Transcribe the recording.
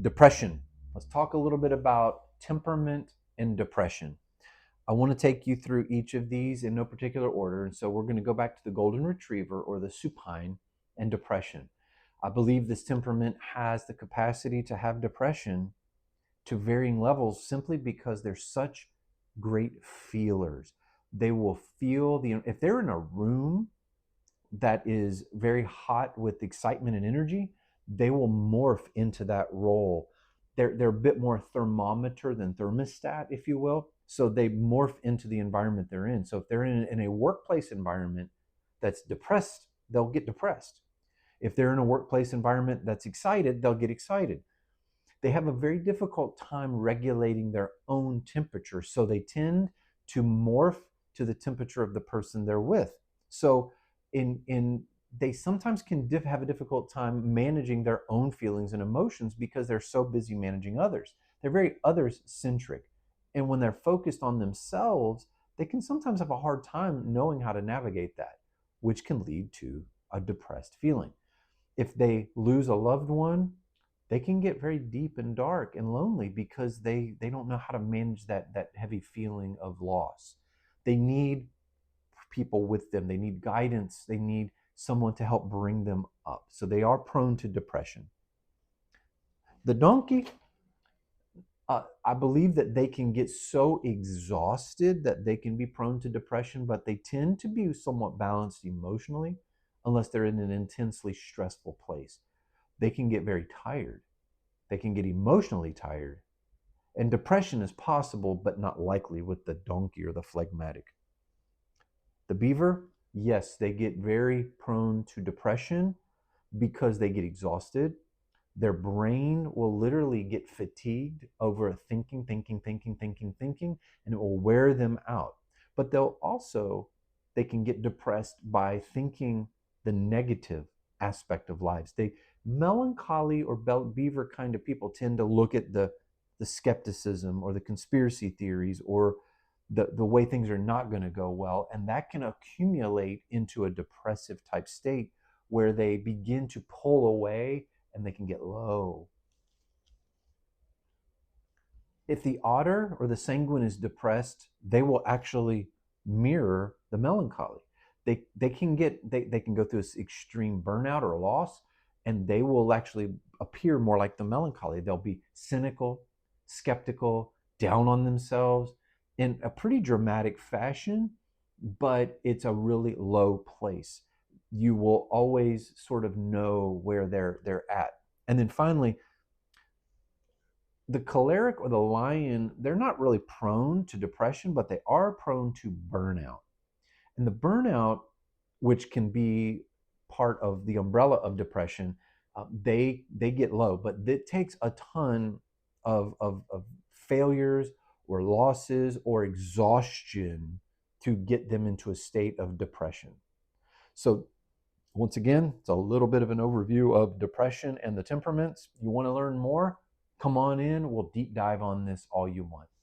Depression. Let's talk a little bit about temperament and depression. I want to take you through each of these in no particular order. And so we're going to go back to the golden retriever or the supine and depression. I believe this temperament has the capacity to have depression to varying levels simply because they're such great feelers. They will feel if they're in a room that is very hot with excitement and energy, they will morph into that role. They're a bit more thermometer than thermostat, if you will. So they morph into the environment they're in. So if they're in a workplace environment that's depressed, they'll get depressed. If they're in a workplace environment that's excited, they'll get excited. They have a very difficult time regulating their own temperature. So they tend to morph to the temperature of the person they're with. So in they sometimes can have a difficult time managing their own feelings and emotions because they're so busy managing others. They're very others centric. And when they're focused on themselves, they can sometimes have a hard time knowing how to navigate that, which can lead to a depressed feeling. If they lose a loved one, they can get very deep and dark and lonely because they don't know how to manage that heavy feeling of loss. They need people with them. They need guidance. They need someone to help bring them up. So they are prone to depression. The donkey, I believe that they can get so exhausted that they can be prone to depression, but they tend to be somewhat balanced emotionally unless they're in an intensely stressful place. They can get very tired. They can get emotionally tired. And depression is possible, but not likely with the donkey or the phlegmatic. The beaver, yes, they get very prone to depression because they get exhausted. Their brain will literally get fatigued over thinking, and it will wear them out. But they can get depressed by thinking the negative aspect of lives. Melancholy or beaver kind of people tend to look at the skepticism or the conspiracy theories or the way things are not going to go well, and that can accumulate into a depressive type state where they begin to pull away and they can get low. If the otter or the sanguine is depressed, they will actually mirror the melancholy. They can go through this extreme burnout or loss, and they will actually appear more like the melancholy. They'll be cynical, skeptical, down on themselves in a pretty dramatic fashion, but it's a really low place. You will always sort of know where they're at. And then finally, the choleric or the lion, they're not really prone to depression, but they are prone to burnout. And the burnout, which can be part of the umbrella of depression, they get low, but it takes a ton of failures or losses or exhaustion to get them into a state of depression. So once again, it's a little bit of an overview of depression and the temperaments. You want to learn more? Come on in. We'll deep dive on this all you want.